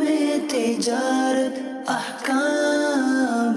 تجارت احکام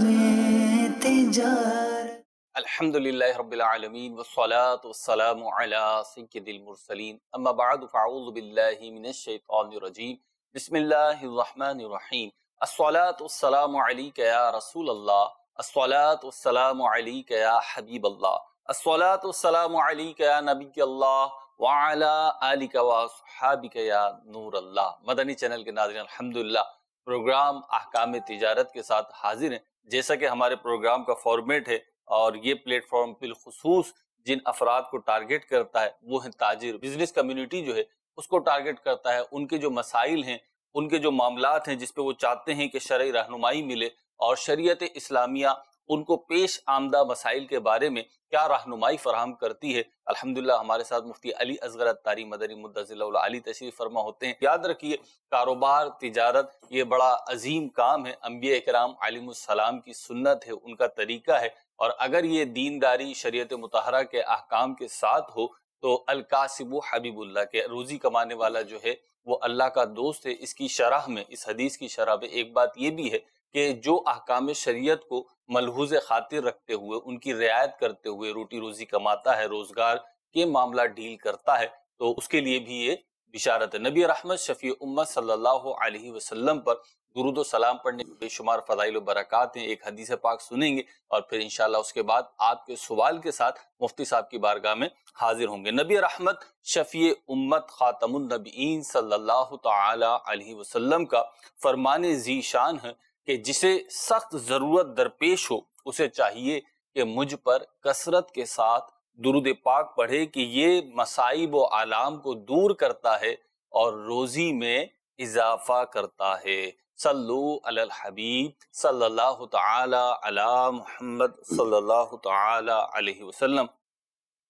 تجارت الحمدللہ رب العالمین والصلاة والسلام علی سید المرسلین اما بعد فاعوذ باللہ من الشیطان الرجیم بسم اللہ الرحمن الرحیم الصلاة والسلام علیک یا رسول اللہ الصلاة والسلام علیک یا حبیب اللہ الصلاة والسلام علیک یا نبی اللہ وعلا آلک واصحابک یا نور اللہ۔ مدنی چینل کے ناظرین، الحمدللہ پروگرام احکام تجارت کے ساتھ حاضر ہیں۔ جیسا کہ ہمارے پروگرام کا فارمیٹ ہے اور یہ پلیٹ فارم بالخصوص جن افراد کو ٹارگٹ کرتا ہے وہ ہیں تاجر، بزنس کمیونٹی جو ہے اس کو ٹارگٹ کرتا ہے، ان کے جو مسائل ہیں، ان کے جو معاملات ہیں جس پہ وہ چاہتے ہیں کہ شرعی رہنمائی ملے اور شریعت اسلامیہ ان کو پیش آمدہ مسائل کے بارے میں کیا رہنمائی فراہم کرتی ہے۔ الحمدللہ ہمارے ساتھ مفتی علی اصغر الطاری مدنی مدظر اللہ علی تشریف فرما ہوتے ہیں۔ یاد رکھیے، کاروبار، تجارت یہ بڑا عظیم کام ہے، انبیاء اکرام علیہ السلام کی سنت ہے، ان کا طریقہ ہے، اور اگر یہ دینداری شریعت مطہرہ کے احکام کے ساتھ ہو تو الکاسب حبیب اللہ، کے روزی کمانے والا جو ہے وہ اللہ کا دوست ہے۔ اس کی شرح میں، اس حدیث کی شرح میں ایک بات یہ بھی ہے کہ جو احکام شریعت کو ملحوظ خاطر رکھتے ہوئے، ان کی رعایت کرتے ہوئے روٹی روزی کماتا ہے، روزگار کے معاملہ ڈیل کرتا ہے، تو اس کے لیے بھی یہ بشارت ہے۔ نبی رحمت شفیع امت صلی اللہ علیہ وسلم پر درود و سلام پڑھنے کے بے شمار فضائل و برکات ہیں۔ ایک حدیث پاک سنیں گے اور پھر انشاءاللہ اس کے بعد آپ کے سوال کے ساتھ مفتی صاحب کی بارگاہ میں حاضر ہوں گے۔ نبی رحمت شفیع امت خاتم النبیین صلی اللہ تعالی علیہ وسلم کا فرمان ذی شان ہے کہ جسے سخت ضرورت درپیش ہو اسے چاہیے کہ مجھ پر کثرت کے ساتھ درود پاک پڑھے کہ یہ مصائب و آلام کو دور کرتا ہے اور روزی میں اضافہ کرتا ہے۔ صلو علی الحبیب صلی اللہ تعالی علی محمد صلی اللہ تعالی علیہ وسلم۔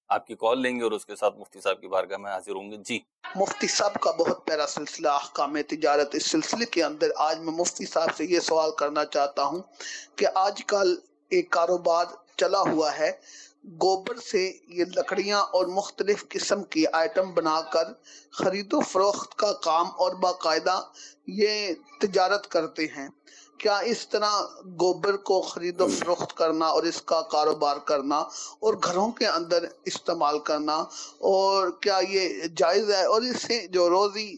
آپ کی کال لیں گے اور اس کے ساتھ مفتی صاحب کی بارگاہ میں حاضر ہوں گے۔ جی مفتی صاحب کا بہت پیارا سلسلہ احکام تجارت، اس سلسلے کے اندر آج میں مفتی صاحب سے یہ سوال کرنا چاہتا ہوں کہ آج کل ایک کاروبار چلا ہوا ہے، گوبر سے یہ لکڑیاں اور مختلف قسم کی آئٹم بنا کر خرید و فروخت کا کام اور باقاعدہ یہ تجارت کرتے ہیں۔ کیا اس طرح گوبر کو خرید و فروخت کرنا اور اس کا کاروبار کرنا اور گھروں کے اندر استعمال کرنا، اور کیا یہ جائز ہے، اور اس سے جو روزی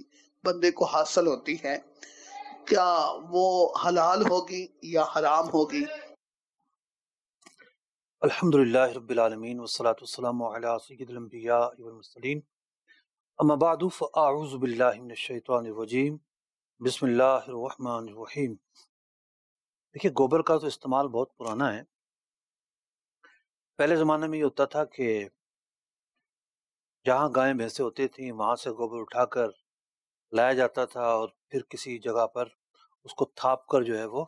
بندے کو حاصل ہوتی ہے کیا وہ حلال ہوگی یا حرام ہوگی؟ الحمدللہ رب العالمین والصلاة والسلام علی سید الانبیاء والمرسلین، اما بعد فاعوذ باللہ من الشیطان الرجیم، بسم اللہ الرحمن الرحیم۔ دیکھیے، گوبر کا تو استعمال بہت پرانا ہے۔ پہلے زمانے میں یہ ہوتا تھا کہ جہاں گائیں بھینسیں ہوتی تھیں وہاں سے گوبر اٹھا کر لایا جاتا تھا اور پھر کسی جگہ پر اس کو تھاپ کر جو ہے وہ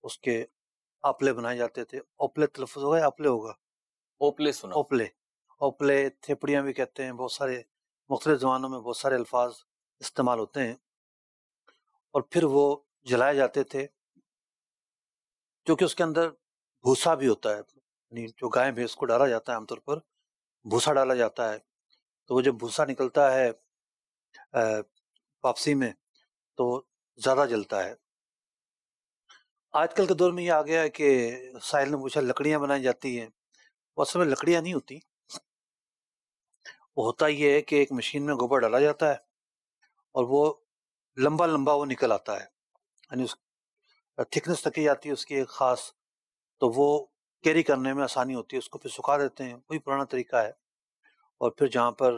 اس کے آپلے بنائے جاتے تھے۔ اوپلے تلفظ ہوگا یا آپلے ہوگا؟ اوپلے سنا۔ اوپلے، تھیپڑیاں بھی کہتے ہیں، بہت سارے مختلف زبانوں میں بہت سارے الفاظ استعمال ہوتے ہیں، اور پھر وہ جلائے جاتے تھے کیونکہ اس کے اندر بھوسا بھی ہوتا ہے، یعنی جو گائے بھینس کو ڈالا جاتا ہے عام طور پر بھوسا ڈالا جاتا ہے، تو وہ جب بھوسا نکلتا ہے واپسی میں تو زیادہ جلتا ہے۔ آج کل کے دور میں یہ آ گیا ہے کہ ساحل نے پوچھا لکڑیاں بنائی جاتی ہیں، وہ اصل میں لکڑیاں نہیں ہوتی، وہ ہوتا یہ ہے کہ ایک مشین میں گوبر ڈالا جاتا ہے اور وہ لمبا لمبا وہ نکل آتا ہے، یعنی اس تھکنس تکی جاتی ہے اس کی ایک خاص، تو وہ کیری کرنے میں آسانی ہوتی ہے، اس کو پھر سکھا دیتے ہیں، وہی پرانا طریقہ ہے۔ اور پھر جہاں پر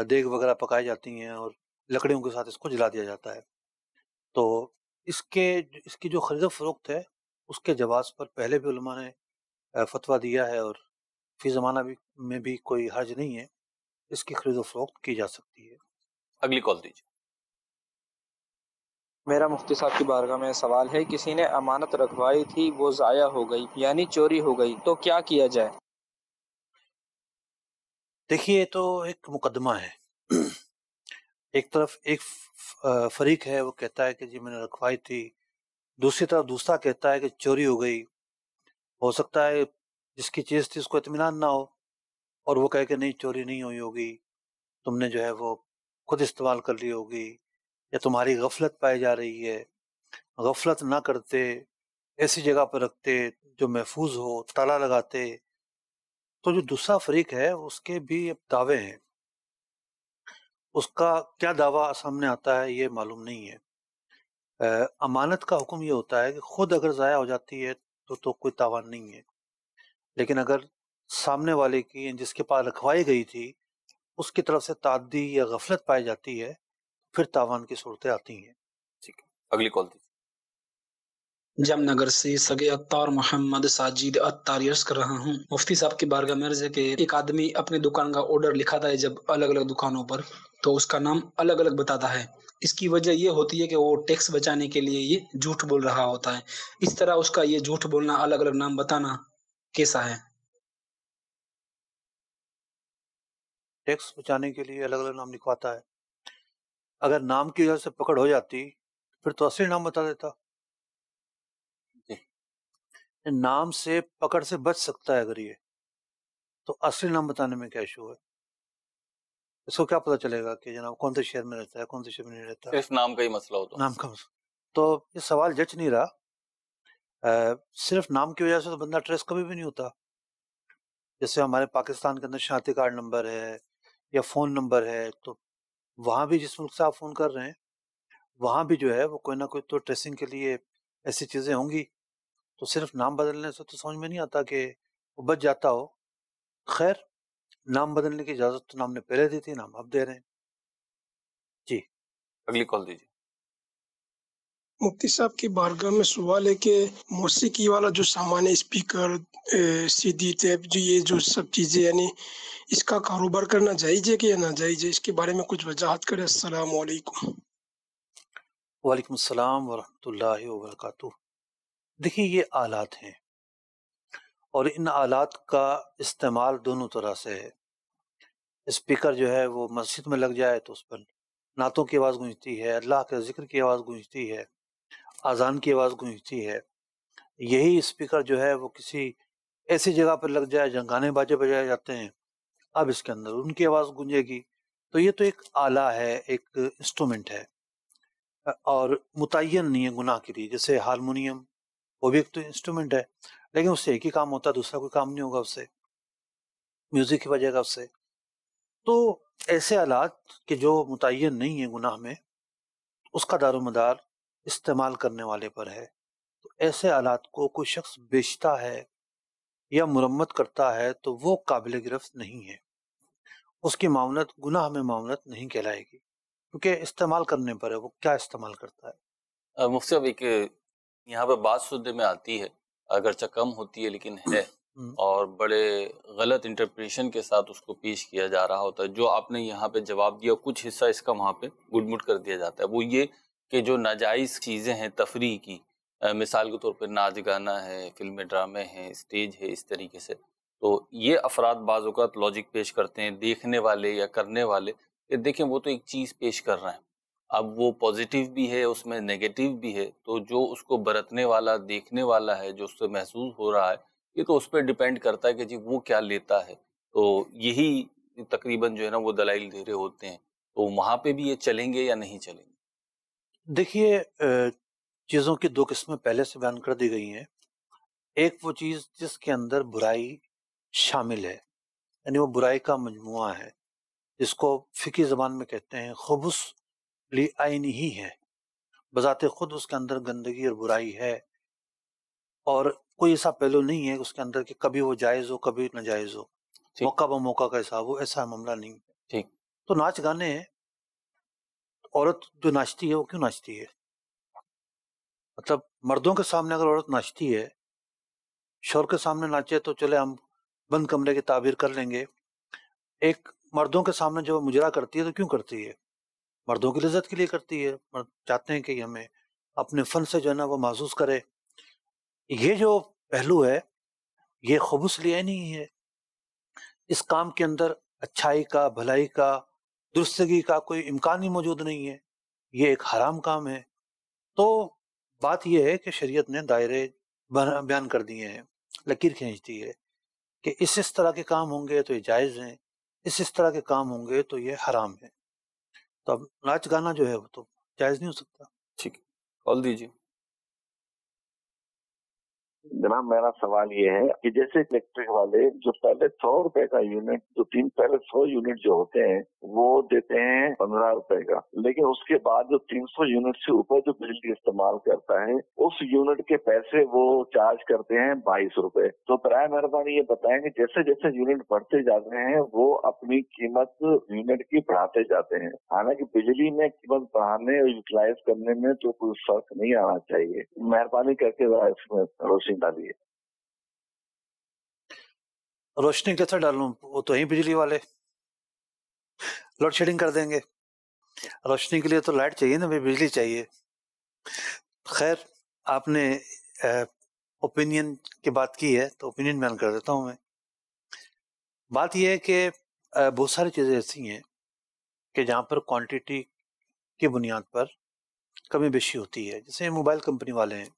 دیگ وغیرہ پکائی جاتی ہیں اور لکڑیوں کے ساتھ اس کو جلا دیا جاتا ہے، تو اس کی جو خرید و فروخت ہے اس کے جواز پر پہلے بھی علماء نے فتویٰ دیا ہے، اور فی زمانہ میں بھی کوئی حرج نہیں ہے، اس کی خرید و فروخت کی جا سکتی ہے۔ اگلی کال دیجیے۔ میرا مفتی صاحب کی بارگاہ میں سوال ہے، کسی نے امانت رکھوائی تھی، وہ ضائع ہو گئی یعنی چوری ہو گئی، تو کیا کیا جائے؟ دیکھیے، تو ایک مقدمہ ہے، ایک طرف ایک فریق ہے وہ کہتا ہے کہ جی میں نے رکھوائی تھی، دوسری طرف دوسرا کہتا ہے کہ چوری ہو گئی۔ ہو سکتا ہے جس کی چیز تھی اس کو اطمینان نہ ہو اور وہ کہے کہ نہیں چوری نہیں ہوئی ہوگی، تم نے جو ہے وہ خود استعمال کر لی ہوگی، یا تمہاری غفلت پائی جا رہی ہے، غفلت نہ کرتے، ایسی جگہ پر رکھتے جو محفوظ ہو، تالا لگاتے. تو جو دوسرا فریق ہے اس کے بھی دعوے ہیں، اس کا کیا دعویٰ سامنے آتا ہے یہ معلوم نہیں ہے. امانت کا حکم یہ ہوتا ہے کہ خود اگر ضائع ہو جاتی ہے تو کوئی تاوان نہیں ہے، لیکن اگر سامنے والے کی جس کے پاس رکھوائی گئی تھی اس کی طرف سے تعدی یا غفلت پائی جاتی ہے پھر تاوان کی صورتیں آتی ہیں. ٹھیک ہے، اگلی کال دیجیے. جم نگر سے سگے عطار محمد ساجد عطار عرض کر رہا ہوں. مفتی صاحب کی بارگاہ میں عرض ہے کہ ایک آدمی اپنے دکان کا آرڈر لکھاتا ہے جب الگ الگ دکانوں پر، تو اس کا نام الگ الگ بتاتا ہے. اس کی وجہ یہ ہوتی ہے کہ وہ ٹیکس بچانے کے لیے یہ جھوٹ بول رہا ہوتا ہے. اس طرح اس کا یہ جھوٹ بولنا، الگ الگ نام بتانا کیسا ہے؟ ٹیکس بچانے کے لیے الگ الگ نام لکھواتا ہے. اگر نام کی وجہ سے پکڑ ہو جاتی پھر تو اصلی نام بتا دیتا. نام سے پکڑ سے بچ سکتا ہے اگر یہ، تو اصلی نام بتانے میں کیا ایشو ہے؟ اس کو کیا پتہ چلے گا کہ جناب کون سے شہر میں رہتا ہے، کون سے شہر میں نہیں رہتا؟ صرف نام کا ہی مسئلہ ہوتا ہے. نام کا مسئلہ. تو یہ سوال جچ نہیں رہا. صرف نام کی وجہ سے تو بندہ ٹریس کبھی بھی نہیں ہوتا. جیسے ہمارے پاکستان کے اندر شناختی کارڈ نمبر ہے یا فون نمبر ہے، تو وہاں بھی جس ملک سے آپ فون کر رہے ہیں وہاں بھی جو ہے وہ کوئی نہ کوئی تو ٹریسنگ کے لیے ایسی چیزیں ہوں گی. تو صرف نام بدلنے سے تو سمجھ میں نہیں آتا کہ وہ بچ جاتا ہو. خیر، نام بدلنے کی اجازت تو نام نے پہلے دی تھی، نام اب دے رہے ہیں. جی اگلی کال دیجیے. مفتی صاحب کی بارگاہ میں سوال ہے کہ موسیقی والا جو سامان ہے، اسپیکر، سی ڈی ٹیپ، جو یہ جو سب چیزیں، یعنی اس کا کاروبار کرنا جائز ہے کہ یا ناجائز ہے؟ اس کے بارے میں کچھ وضاحت کریں. السلام علیکم. وعلیکم السلام ورحمۃ اللہ وبرکاتہ. دیکھیے یہ آلات ہیں اور ان آلات کا استعمال دونوں طرح سے ہے. اسپیکر جو ہے وہ مسجد میں لگ جائے تو اس پر نعتوں کی آواز گونجتی ہے، اللہ کے ذکر کی آواز گونجتی ہے، اذان کی آواز گونجتی ہے. یہی اسپیکر جو ہے وہ کسی ایسی جگہ پر لگ جائے جہاں گانے باجے بجائے جاتے ہیں، اب اس کے اندر ان کی آواز گونجے گی. تو یہ تو ایک آلہ ہے، ایک انسٹرومنٹ ہے اور متعین نہیں ہے گناہ کے لیے. جیسے ہارمونیم، وہ بھی ایک تو انسٹرومنٹ ہے لیکن اس سے ایک ہی کام ہوتا ہے، دوسرا کوئی کام نہیں ہوگا اس سے، میوزک ہی بجے گا اس سے. تو ایسے آلات کہ جو متعین نہیں ہیں گناہ میں، اس کا دار و مدار استعمال کرنے والے پر ہے. تو ایسے آلات کو کوئی شخص بیچتا ہے یا مرمت کرتا ہے تو وہ قابل گرفت نہیں ہے، اس کی معاونت گناہ میں معاونت نہیں کہلائے گی، کیونکہ استعمال کرنے پر ہے، وہ کیا استعمال کرتا ہے. مفتی صاحب ایک یہاں پہ بات سننے میں آتی ہے، اگرچہ کم ہوتی ہے لیکن ہے، اور بڑے غلط انٹرپریشن کے ساتھ اس کو پیش کیا جا رہا ہوتا ہے. جو آپ نے یہاں پہ جواب دیا کچھ حصہ اس کا وہاں پہ گڈ مٹ کر دیا جاتا ہے. وہ یہ کہ جو ناجائز چیزیں ہیں تفریح کی، مثال کے طور پہ ناچ گانا ہے، فلمیں ڈرامے ہیں، اسٹیج ہے، اس طریقے سے، تو یہ افراد بعض اوقات لاجک پیش کرتے ہیں دیکھنے والے یا کرنے والے کہ دیکھیں وہ تو ایک چیز پیش کر رہے ہیں، اب وہ پازیٹیو بھی ہے اس میں نیگیٹو بھی ہے، تو جو اس کو برتنے والا دیکھنے والا ہے، جو اس سے محسوس ہو رہا ہے، یہ تو اس پہ ڈیپینڈ کرتا ہے کہ جی وہ کیا لیتا ہے. تو یہی تقریباً جو ہے نا وہ دلائل دے رہے ہوتے ہیں. تو وہاں پہ بھی یہ چلیں گے یا نہیں چلیں گے؟ دیکھیے چیزوں کی دو قسمیں پہلے سے بیان کر دی گئی ہیں. ایک وہ چیز جس کے اندر برائی شامل ہے، یعنی وہ برائی کا مجموعہ ہے، جس کو فقہی زبان میں کہتے ہیں خبث لعین ہی ہے، بذات خود اس کے اندر گندگی اور برائی ہے، اور کوئی ایسا پہلو نہیں ہے اس کے اندر کہ کبھی وہ جائز ہو کبھی ناجائز ہو، موقع بہ موقع کا حساب ہو، ایسا معاملہ نہیں. ٹھیک. تو ناچ گانے ہیں، عورت جو ناچتی ہے وہ کیوں ناچتی ہے؟ مطلب مردوں کے سامنے اگر عورت ناچتی ہے، شور کے سامنے ناچے تو چلے ہم بند کمرے کی تعبیر کر لیں گے. ایک مردوں کے سامنے جو مجرا کرتی ہے تو کیوں کرتی ہے؟ مردوں کی لذت کے لیے کرتی ہے، مرد چاہتے ہیں کہ ہمیں اپنے فن سے جو ہے نا وہ محسوس کرے. یہ جو پہلو ہے یہ خبث لیا نہیں ہے، اس کام کے اندر اچھائی کا، بھلائی کا، درستگی کا کوئی امکان ہی موجود نہیں ہے، یہ ایک حرام کام ہے. تو بات یہ ہے کہ شریعت نے دائرے بیان کر دیے ہیں، لکیر کھینچ دی ہے کہ اس طرح کے کام ہوں گے تو یہ جائز ہیں، اس طرح کے کام ہوں گے تو یہ حرام ہے. تو اب ناچ گانا جو ہے وہ تو جائز نہیں ہو سکتا. ٹھیک ہے، کال دیجیے. جناب میرا سوال یہ ہے کہ جیسے الیکٹرک والے جو پہلے 100 روپے کا یونٹ پہلے 100 یونٹ جو ہوتے ہیں وہ دیتے ہیں 15 روپے کا، لیکن اس کے بعد جو 300 یونٹ سے اوپر جو بجلی استعمال کرتا ہے اس یونٹ کے پیسے وہ چارج کرتے ہیں 22 روپے. تو برائے مہربانی یہ بتائیں کہ جیسے جیسے یونٹ بڑھتے جاتے ہیں وہ اپنی قیمت یونٹ کی بڑھاتے جاتے ہیں. حالانکہ بجلی میں قیمت بڑھانے اور یوٹیلائز کرنے میں تو کوئی فرق نہیں آنا چاہیے. مہربانی کر کے ذرا اس میں روشنی ڈالیے. روشنی کیسے ڈالوں؟ وہ تو ہی بجلی والے لوڈ شیڈنگ کر دیں گے. روشنی کے لیے تو لائٹ چاہیے نا، بجلی چاہیے. خیر، آپ نے اوپینین کی بات کی ہے تو اوپینین بیان کر دیتا ہوں میں. بات یہ ہے کہ بہت ساری چیزیں ایسی ہیں کہ جہاں پر کوانٹٹی کی بنیاد پر کمی بیشی ہوتی ہے. جیسے موبائل کمپنی والے ہیں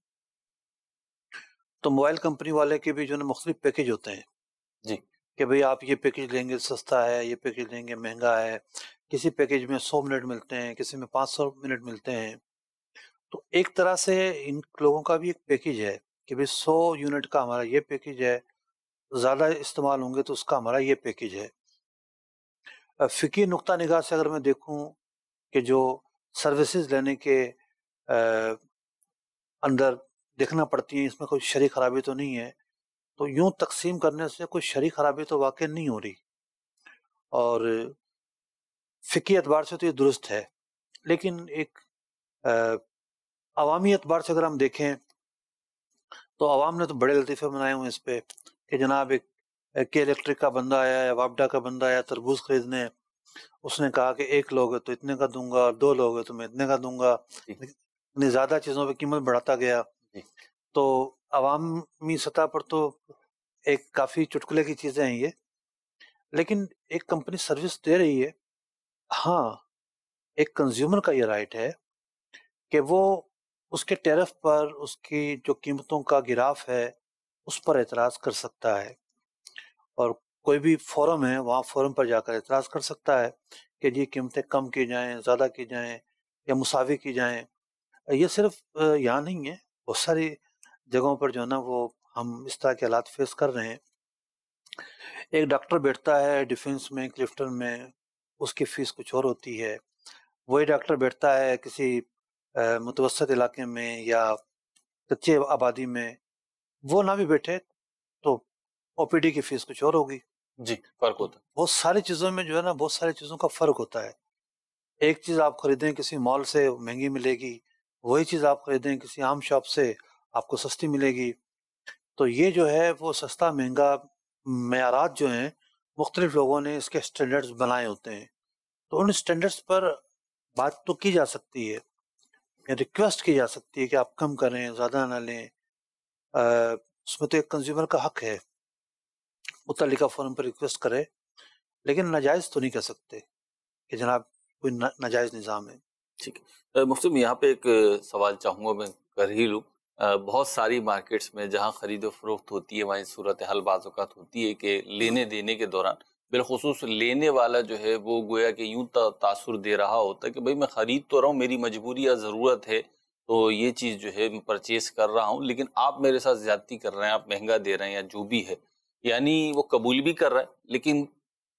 تو موبائل کمپنی والے کے بھی جو ہے مختلف پیکج ہوتے ہیں جی کہ بھئی آپ یہ پیکج لیں گے سستا ہے، یہ پیکج لیں گے مہنگا ہے. کسی پیکج میں 100 منٹ ملتے ہیں، کسی میں 500 منٹ ملتے ہیں. تو ایک طرح سے ان لوگوں کا بھی ایک پیکج ہے کہ بھئی 100 یونٹ کا ہمارا یہ پیکج ہے، زیادہ استعمال ہوں گے تو اس کا ہمارا یہ پیکج ہے. فقہی نقطہ نگاہ سے اگر میں دیکھوں کہ جو سروسز لینے کے اندر دیکھنا پڑتی ہیں، اس میں کوئی شرعی خرابی تو نہیں ہے، تو یوں تقسیم کرنے سے کوئی شرعی خرابی تو واقع نہیں ہو رہی، اور فقہی اعتبار سے تو یہ درست ہے. لیکن ایک عوامی اعتبار سے اگر ہم دیکھیں تو عوام نے تو بڑے لطیفے بنائے ہوئے اس پہ کہ جناب ایک کے الیکٹرک کا بندہ آیا یا واپڈا کا بندہ آیا تربوز خریدنے، اس نے کہا کہ 1 لوگ ہے تو اتنے کا دوں گا، اور 2 لوگ ہے تو میں اتنے کا دوں گا. اتنی زیادہ چیزوں پہ قیمت بڑھاتا گیا. تو عوامی سطح پر تو ایک کافی چٹکلے کی چیزیں ہیں یہ. لیکن ایک کمپنی سروس دے رہی ہے، ہاں ایک کنزیومر کا یہ رائٹ ہے کہ وہ اس کے ٹیرف پر اس کی جو قیمتوں کا گراف ہے اس پر اعتراض کر سکتا ہے، اور کوئی بھی فورم ہے وہاں فورم پر جا کر اعتراض کر سکتا ہے کہ جی قیمتیں کم کی جائیں، زیادہ کی جائیں یا مساوی کی جائیں. یہ صرف یہاں نہیں ہے، بہت ساری جگہوں پر جو ہے نا وہ ہم اس طرح کے حالات فیس کر رہے ہیں. ایک ڈاکٹر بیٹھتا ہے ڈیفنس میں، کلفٹن میں، اس کی فیس کچھ اور ہوتی ہے. وہی ڈاکٹر بیٹھتا ہے کسی متوسط علاقے میں یا کچے آبادی میں، وہ نہ بھی بیٹھے تو او پی ڈی کی فیس کچھ اور ہوگی. جی فرق ہوتا ہے. بہت ساری چیزوں میں جو ہے نا بہت ساری چیزوں کا فرق ہوتا ہے. ایک چیز آپ خریدیں کسی مال سے مہنگی ملے گی، وہی چیز آپ خریدیں کسی عام شاپ سے آپ کو سستی ملے گی. تو یہ جو ہے وہ سستا مہنگا معیارات جو ہیں مختلف لوگوں نے اس کے سٹینڈرڈز بنائے ہوتے ہیں. تو ان سٹینڈرڈز پر بات تو کی جا سکتی ہے، ریکویسٹ کی جا سکتی ہے کہ آپ کم کریں، زیادہ نہ لیں. اس میں تو ایک کنزیومر کا حق ہے متعلقہ فورم پر ریکویسٹ کرے، لیکن ناجائز تو نہیں کہہ سکتے کہ جناب کوئی ناجائز نظام ہے. ٹھیک ہے مفتی، میں یہاں پہ ایک سوال چاہوں گا، میں کر ہی لوں. بہت ساری مارکیٹس میں جہاں خرید و فروخت ہوتی ہے وہیں صورتحال بعض اوقات ہوتی ہے کہ لینے دینے کے دوران بالخصوص لینے والا جو ہے وہ گویا کہ یوں تاثر دے رہا ہوتا ہے کہ بھئی میں خرید تو رہا ہوں، میری مجبوری یا ضرورت ہے تو یہ چیز جو ہے میں پرچیز کر رہا ہوں، لیکن آپ میرے ساتھ زیادتی کر رہے ہیں، آپ مہنگا دے رہے ہیں یا جو بھی ہے. یعنی وہ قبول بھی کر رہا ہے لیکن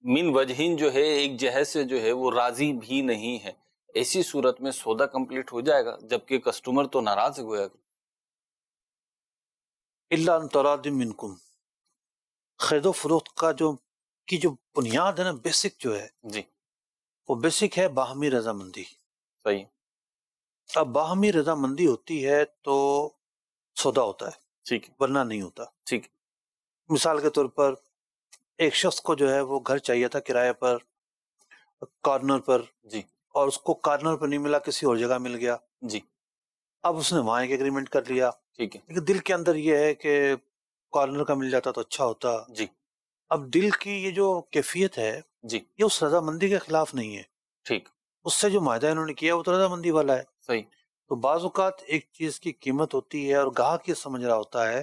من وجہین جو ہے ایک جہت سے جو ہے وہ راضی بھی نہیں ہے. ایسی صورت میں سودا کمپلیٹ ہو جائے گا جبکہ کسٹمر تو ناراض ہے گویا کہ. الا ان تراض منکم، خرید و فروخت کا جو بنیاد ہے نا، بیسک جو ہے جی وہ بیسک ہے باہمی رضامندی. صحیح. اب باہمی رضامندی ہوتی ہے تو سودا ہوتا ہے، ٹھیک ہے. ورنہ نہیں ہوتا. ٹھیک. مثال کے طور پر ایک شخص کو جو ہے وہ گھر چاہیے تھا کرایہ پر کارنر پر، جی اور اس کو کارنر پر نہیں ملا، کسی اور جگہ مل گیا. جی اب اس نے وہاں ایک ایگریمنٹ کر لیا، ٹھیک ہے. لیکن دل کے اندر یہ ہے کہ کارنر کا مل جاتا تو اچھا ہوتا. جی اب دل کی یہ جو کیفیت ہے جی یہ اس رضامندی کے خلاف نہیں ہے. ٹھیک. اس سے جو معاہدہ انہوں نے کیا وہ تو رضامندی والا ہے. صحیح. تو بعض اوقات ایک چیز کی قیمت ہوتی ہے اور گاہک یہ سمجھ رہا ہوتا ہے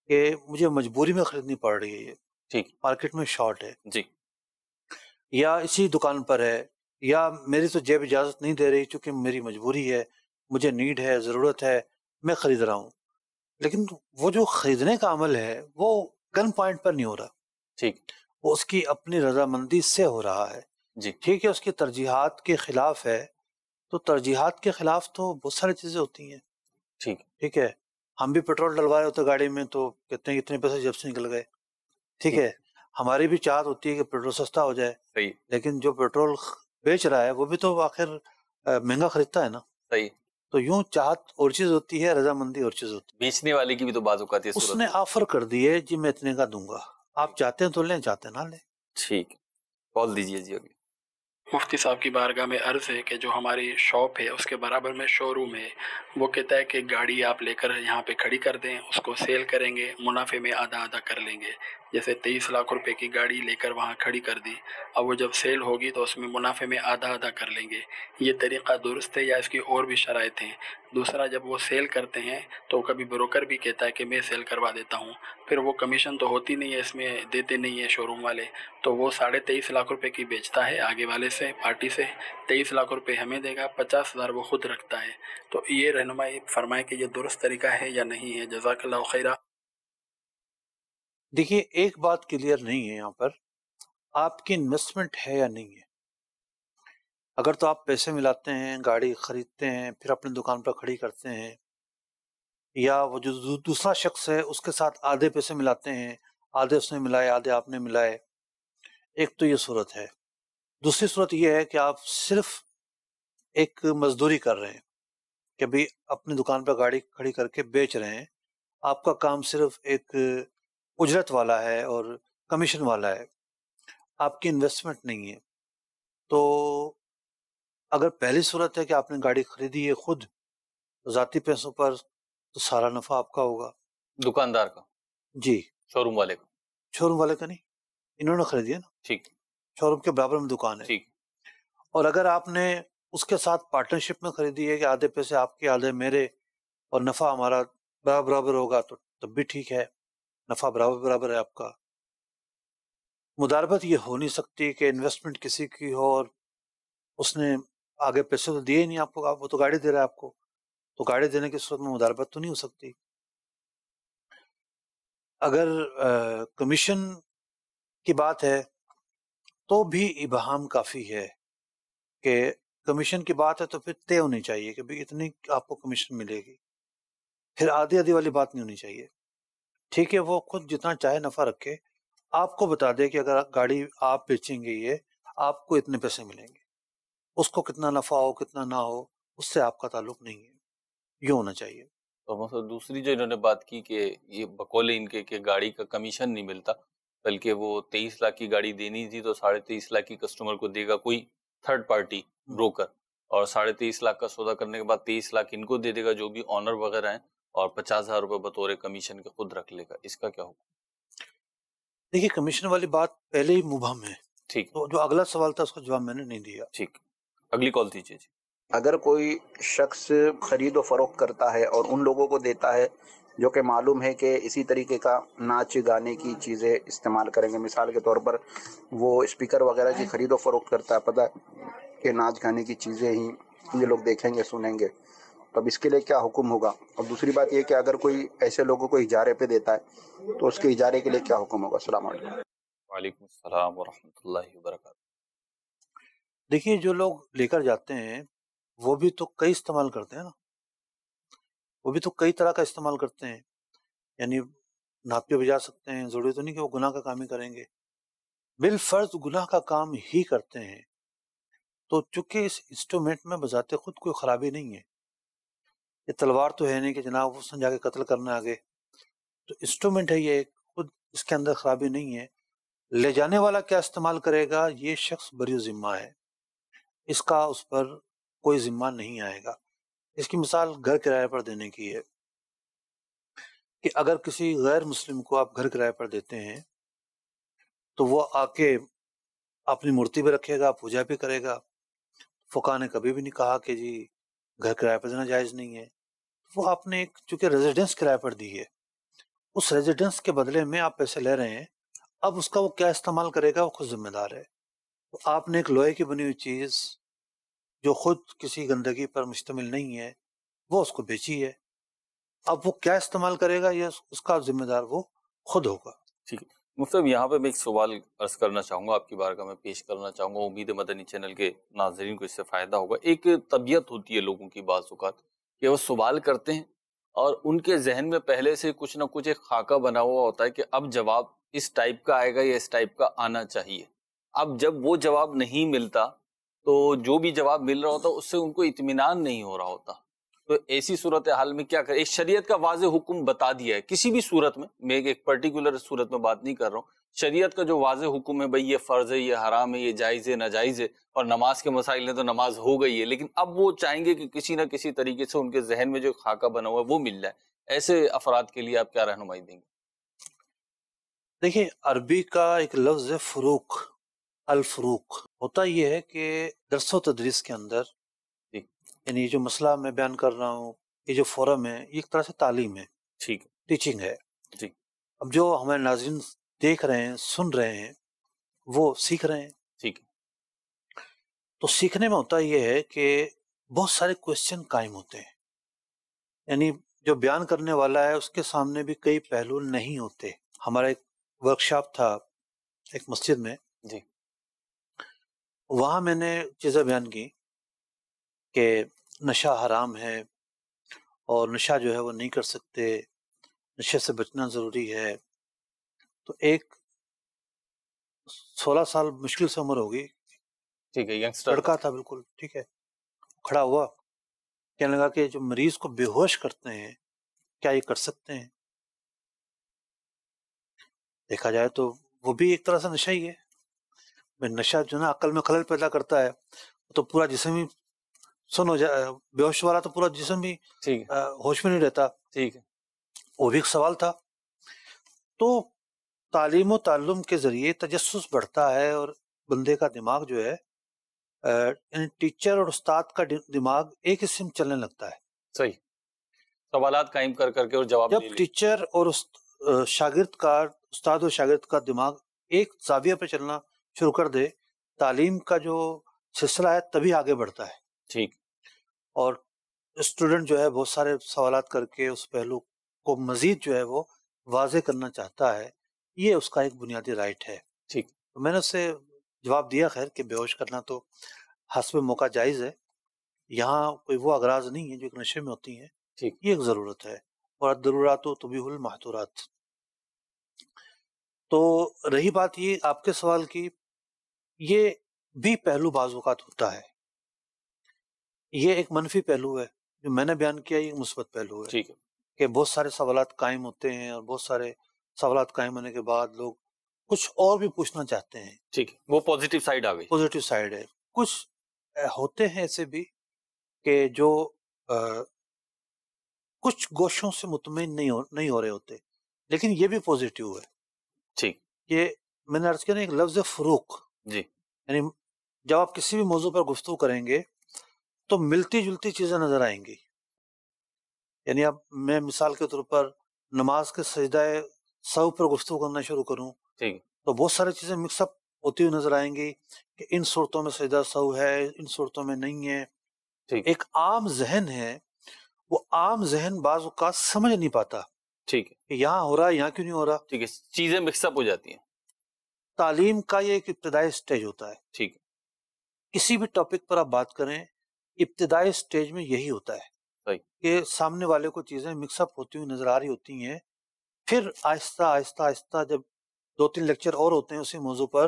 کہ مجھے مجبوری میں خریدنی پڑ رہی ہے، یہ ٹھیک. مارکیٹ میں شارٹ ہے. جی یا اسی دکان پر ہے یا میری تو جیب اجازت نہیں دے رہی چونکہ میری مجبوری ہے، مجھے نیڈ ہے، ضرورت ہے، میں خرید رہا ہوں. لیکن وہ جو خریدنے کا عمل ہے وہ گن پوائنٹ پر نہیں ہو رہا، ٹھیک، وہ اس کی اپنی رضامندی سے ہو رہا ہے. جی ٹھیک ہے، اس کی ترجیحات کے خلاف ہے، تو ترجیحات کے خلاف تو بہت ساری چیزیں ہوتی ہیں. ٹھیک، ٹھیک ہے، ہم بھی پیٹرول ڈلوا رہے ہوتے گاڑی میں تو کہتے ہیں اتنے پیسے جب سے نکل گئے. ٹھیک ہے، ہماری بھی چاہت ہوتی ہے کہ پیٹرول سستا ہو جائے، صحیح، لیکن جو پیٹرول بیچ رہا ہے وہ بھی تو آخر مہنگا خریدتا ہے نا. صحیح. تو یوں چاہت اور چیز ہوتی ہے، رضامندی اور چیز ہوتی بیچنے والے کی بھی تو بعض اوقات یہ ہے. اس صورت نے ہوتی آفر کر دی ہے جی میں اتنے کا دوں گا، آپ چاہتے ہیں تو لیں، چاہتے ہیں نہ لیں. ہے. ٹھیک، کال دیجیے جی ابھی. مفتی صاحب کی بارگاہ میں عرض ہے کہ جو ہماری شاپ ہے اس کے برابر میں شو روم ہے، وہ کہتا ہے کہ گاڑی آپ لے کر یہاں پہ کھڑی کر دیں، اس کو سیل کریں گے، منافع میں آدھا آدھا کر لیں گے. جیسے 23 لاکھ روپے کی گاڑی لے کر وہاں کھڑی کر دی، اب وہ جب سیل ہوگی تو اس میں منافع میں آدھا آدھا کر لیں گے. یہ طریقہ درست ہے یا اس کی اور بھی شرائط ہیں؟ دوسرا، جب وہ سیل کرتے ہیں تو کبھی بروکر بھی کہتا ہے کہ میں سیل کروا دیتا ہوں، پھر وہ کمیشن تو ہوتی نہیں ہے، اس میں دیتے نہیں ہیں شو روم والے، تو وہ 23.5 لاکھ روپے کی بیچتا ہے آگے والے سے، پارٹی سے. 23 لاکھ روپے ہمیں دے گا، 50,000 وہ خود رکھتا ہے. تو یہ رہنمائی فرمائے کہ یہ درست طریقہ ہے یا نہیں ہے. جزاک اللہ خیرہ. دیکھیے ایک بات کلیئر نہیں ہے یہاں پر، آپ کی انویسٹمنٹ ہے یا نہیں ہے. اگر تو آپ پیسے ملاتے ہیں، گاڑی خریدتے ہیں، پھر اپنی دکان پر کھڑی کرتے ہیں، یا وہ جو دوسرا شخص ہے اس کے ساتھ آدھے پیسے ملاتے ہیں، آدھے اس نے ملائے آدھے آپ نے ملائے، ایک تو یہ صورت ہے. دوسری صورت یہ ہے کہ آپ صرف ایک مزدوری کر رہے ہیں کہ بھی اپنی دکان پر گاڑی کھڑی کر کے بیچ رہے ہیں، آپ کا کام صرف ایک اجرت والا ہے اور کمیشن والا ہے، آپ کی انویسٹمنٹ نہیں ہے. تو اگر پہلی صورت ہے کہ آپ نے گاڑی خریدی ہے خود ذاتی پیسوں پر، تو سارا نفع آپ کا ہوگا. دکاندار کا، جی، شو روم والے کا. شو روم والے کا نہیں، انہوں نے خریدی ہے نا، ٹھیک، شو روم کے برابر میں دکان ہے. ٹھیک، اور اگر آپ نے اس کے ساتھ پارٹنرشپ میں خریدی ہے کہ آدھے پیسے آپ کے آدھے میرے اور نفع ہمارا برابر ہوگا، تو تب بھی ٹھیک ہے، نفع برابر ہے آپ کا. مداربت یہ ہو نہیں سکتی کہ انویسٹمنٹ کسی کی ہو اور اس نے آگے پیسے تو دیے ہی نہیں آپ کو، وہ تو گاڑی دے رہا ہے آپ کو، تو گاڑی دینے کی صورت میں مداربت تو نہیں ہو سکتی. اگر کمیشن کی بات ہے تو بھی ابہام کافی ہے کہ کمیشن کی بات ہے تو پھر طے ہونی چاہیے کہ بھئی اتنی آپ کو کمیشن ملے گی، پھر آدھی آدھی والی بات نہیں ہونی چاہیے. ٹھیک ہے، وہ خود جتنا چاہے نفع رکھے، آپ کو بتا دے کہ اگر گاڑی آپ بیچیں گے یہ آپ کو اتنے پیسے ملیں گے، اس کو کتنا نفع ہو کتنا نہ ہو اس سے آپ کا تعلق نہیں ہے، یہ ہونا چاہیے. تو مثلا دوسری جو انہوں نے بات کی کہ یہ بقول ان کے کہ گاڑی کا کمیشن نہیں ملتا، بلکہ وہ 23 لاکھ کی گاڑی دینی تھی تو 23.5 لاکھ کی کسٹمر کو دے گا کوئی تھرڈ پارٹی بروکر، اور 23.5 لاکھ کا سودا کرنے کے بعد 23 لاکھ ان کو دے دے گا جو بھی آنر وغیرہ ہیں، اور 50,000 روپے بطور کمیشن کے خود رکھ لے گا. اس کا کیا حکم؟ دیکھیے کمیشن والی بات پہلے ہی مبہم ہے، ٹھیک، تو جو اگلا سوال تھا اس کا جواب میں نے نہیں دیا. ٹھیک، اگلی کال دیجیے جی. اگر کوئی شخص خرید و فروخت کرتا ہے اور ان لوگوں کو دیتا ہے جو کہ معلوم ہے کہ اسی طریقے کا ناچ گانے کی چیزیں استعمال کریں گے، مثال کے طور پر وہ اسپیکر وغیرہ کی خرید و فروخت کرتا ہے، پتہ کہ ناچ گانے کی چیزیں ہی یہ لوگ دیکھیں گے سنیں گے، تو اب اس کے لیے کیا حکم ہوگا؟ اور دوسری بات یہ کہ اگر کوئی ایسے لوگوں کو اجارے پہ دیتا ہے تو اس کے اجارے کے لیے کیا حکم ہوگا؟ السلام علیکم. وعلیکم السلام ورحمۃ اللہ وبرکاتہ. دیکھیے جو لوگ لے کر جاتے ہیں وہ بھی تو کئی استعمال کرتے ہیں نا، وہ بھی تو کئی طرح کا استعمال کرتے ہیں، یعنی نعت پہ بجا سکتے ہیں، ضروری تو نہیں کہ وہ گناہ کا کام ہی کریں گے، بالفرض گناہ کا کام ہی کرتے ہیں. تو چونکہ اس انسٹرومنٹ میں بذات خود کوئی خرابی نہیں ہے، یہ تلوار تو ہے نہیں کہ جناب اس نے جا کے قتل کرنا آگے، تو انسٹرومنٹ ہے یہ خود، اس کے اندر خرابی نہیں ہے. لے جانے والا کیا استعمال کرے گا یہ شخص بری ذمہ ہے، اس کا اس پر کوئی ذمہ نہیں آئے گا. اس کی مثال گھر کرائے پر دینے کی ہے کہ اگر کسی غیر مسلم کو آپ گھر کرائے پر دیتے ہیں تو وہ آ کے اپنی مورتی بھی رکھے گا، پوجا بھی کرے گا. فقہ نے کبھی بھی نہیں کہا کہ جی گھر کرائے پر دینا جائز نہیں ہے. وہ آپ نے ایک چونکہ ریزیڈنس کرائے پر دی ہے، اس ریزیڈنس کے بدلے میں آپ پیسے لے رہے ہیں، اب اس کا وہ کیا استعمال کرے گا وہ خود ذمہ دار ہے. تو آپ نے ایک لوہے کی بنی ہوئی چیز جو خود کسی گندگی پر مشتمل نہیں ہے وہ اس کو بیچی ہے، اب وہ کیا استعمال کرے گا یہ اس کا ذمہ دار وہ خود ہوگا۔ ٹھیک ہے مفتی صاحب، یہاں پہ میں ایک سوال عرض کرنا چاہوں گا، آپ کی بارگاہ میں پیش کرنا چاہوں گا، امید ہے مدنی چینل کے ناظرین کو اس سے فائدہ ہوگا۔ ایک طبیعت ہوتی ہے لوگوں کی بعض اوقات کہ وہ سوال کرتے ہیں اور ان کے ذہن میں پہلے سے کچھ نہ کچھ ایک خاکہ بنا ہوا ہوتا ہے کہ اب جواب اس ٹائپ کا آئے گا یا اس ٹائپ کا آنا چاہیے۔ اب جب وہ جواب نہیں ملتا تو جو بھی جواب مل رہا ہوتا اس سے ان کو اطمینان نہیں ہو رہا ہوتا، تو ایسی صورتحال میں کیا کریں؟ ایک شریعت کا واضح حکم بتا دیا ہے کسی بھی صورت میں ایک پرٹیکولر صورت میں بات نہیں کر رہا ہوں، شریعت کا جو واضح حکم ہے بھئی یہ فرض ہے، یہ حرام ہے، یہ جائز ہے، ناجائز ہے، اور نماز کے مسائل نے تو نماز ہو گئی ہے، لیکن اب وہ چاہیں گے کہ کسی نہ کسی طریقے سے ان کے ذہن میں جو خاکہ بنا ہوا ہے وہ مل جائے، ایسے افراد کے لیے آپ کیا رہنمائی دیں گے؟ دیکھیے عربی کا ایک لفظ ہے فروق، الفروق، ہوتا یہ ہے کہ درس و تدریس کے اندر یعنی جو مسئلہ میں بیان کر رہا ہوں، یہ جو فورم ہے یہ ایک طرح سے تعلیم ہے، ٹھیک ٹیچنگ ہے۔ جی اب جو ہمارے ناظرین دیکھ رہے ہیں، سن رہے ہیں، وہ سیکھ رہے ہیں۔ ٹھیک تو سیکھنے میں ہوتا یہ ہے کہ بہت سارے کویسچن قائم ہوتے ہیں، یعنی جو بیان کرنے والا ہے اس کے سامنے بھی کئی پہلو نہیں ہوتے۔ ہمارا ایک ورکشاپ تھا ایک مسجد میں، جی وہاں میں نے چیزیں بیان کی کہ نشہ حرام ہے اور نشہ جو ہے وہ نہیں کر سکتے، نشے سے بچنا ضروری ہے۔ تو ایک 16 سال مشکل سے عمر ہوگی، ٹھیک ہے، ینگسٹر لڑکا تھا بالکل، ٹھیک ہے، کھڑا ہوا، کہنے لگا کہ جو مریض کو بے ہوش کرتے ہیں کیا یہ کر سکتے ہیں؟ دیکھا جائے تو وہ بھی ایک طرح سے نشہ ہی ہے، نشہ جو نا عقل میں خلل پیدا کرتا ہے، تو پورا جسم ہی سن ہو جائے، بے ہوش والا تو پورا جسم بھی ہوش میں نہیں رہتا۔ ٹھیک ہے، وہ بھی ایک سوال تھا۔ تو تعلیم و تعلم کے ذریعے تجسس بڑھتا ہے اور بندے کا دماغ جو ہے یعنی ٹیچر اور استاد کا دماغ ایک اسم چلنے لگتا ہے۔ صحیح، سوالات قائم کر کر کے اور جواب جب ٹیچر اور شاگرد کا، استاد اور شاگرد کا دماغ ایک زاویہ پہ چلنا شروع کر دے، تعلیم کا جو سلسلہ ہے تبھی آگے بڑھتا ہے۔ ٹھیک، اور اسٹوڈنٹ جو ہے بہت سارے سوالات کر کے اس پہلو کو مزید جو ہے وہ واضح کرنا چاہتا ہے، یہ اس کا ایک بنیادی رائٹ ہے۔ ٹھیک، تو میں نے اس سے جواب دیا خیر کہ بے ہوش کرنا تو حسب موقع جائز ہے، یہاں کوئی وہ اغراض نہیں ہے جو ایک نشے میں ہوتی ہیں، ٹھیک، یہ ایک ضرورت ہے، اور الضرورات تبیح المحظورات۔ تو رہی بات یہ آپ کے سوال کی، یہ بھی پہلو بعض اوقات ہوتا ہے، یہ ایک منفی پہلو ہے، جو میں نے بیان کیا یہ مثبت پہلو ہے، ٹھیک ہے، کہ بہت سارے سوالات قائم ہوتے ہیں اور بہت سارے سوالات قائم ہونے کے بعد لوگ کچھ اور بھی پوچھنا چاہتے ہیں۔ ٹھیک، وہ پوزیٹیو سائیڈ آ گئی، پوزیٹیو سائیڈ ہے۔ کچھ ہوتے ہیں ایسے بھی کہ جو کچھ گوشوں سے مطمئن نہیں ہو رہے ہوتے، لیکن یہ بھی پوزیٹیو ہے۔ ٹھیک، یہ میں نے عرض کیا نا ایک لفظ فروق، جی، یعنی جب آپ کسی بھی موضوع پر گفتگو کریں گے تو ملتی جلتی چیزیں نظر آئیں گی۔ یعنی اب میں مثال کے طور پر نماز کے سجدہ سہو پر گفتگو کرنا شروع کروں ٹھیک، تو بہت ساری چیزیں مکس اپ ہوتی ہوئی نظر آئیں گی کہ ان صورتوں میں سجدہ سہو ہے، ان صورتوں میں نہیں ہے۔ ٹھیک، ایک عام ذہن ہے، وہ عام ذہن بعض اوقات سمجھ نہیں پاتا ٹھیک ہے، کہ یہاں ہو رہا ہے یہاں کیوں نہیں ہو رہا۔ ٹھیک ہے، چیزیں مکس اپ ہو جاتی ہیں۔ تعلیم کا یہ ایک ابتدائی سٹیج ہوتا ہے، ٹھیک، کسی بھی ٹاپک پر آپ بات کریں ابتدائی سٹیج میں یہی ہوتا ہے صحیح، کہ سامنے والے کو چیزیں مکس اپ ہوتی ہوئی نظر آ رہی ہوتی ہیں، پھر آہستہ آہستہ آہستہ جب 2-3 لیکچر اور ہوتے ہیں اسی موضوع پر،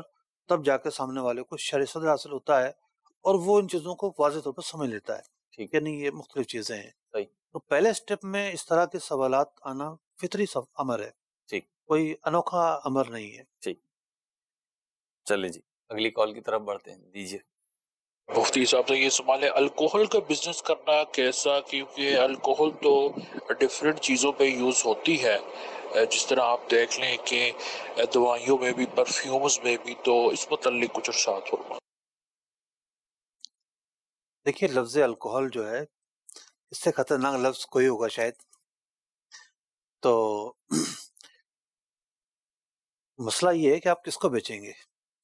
تب جا کے سامنے والے کو شرح صدر حاصل ہوتا ہے اور وہ ان چیزوں کو واضح طور پر سمجھ لیتا ہے، ٹھیک، یعنی یہ مختلف چیزیں ہیں۔ صحیح، تو پہلے سٹیپ میں اس طرح کے سوالات آنا فطری امر ہے، ٹھیک، کوئی انوکھا امر نہیں ہے۔ ٹھیک، چلیں جی اگلی کال کی طرف بڑھتے ہیں، دیجیے۔ مفتی صاحب سے یہ سوال ہے، الکوہل کا بزنس کرنا کیسا؟ کیونکہ الکوہل تو ڈفرینٹ چیزوں پہ یوز ہوتی ہے، جس طرح آپ دیکھ لیں کہ دوائیوں میں بھی، پرفیومز میں بھی، تو اس متعلق کچھ ارشاد فرمائیں۔ دیکھیے لفظ الکوہل جو ہے اس سے خطرناک لفظ کوئی ہوگا شاید، تو مسئلہ یہ ہے کہ آپ کس کو بیچیں گے۔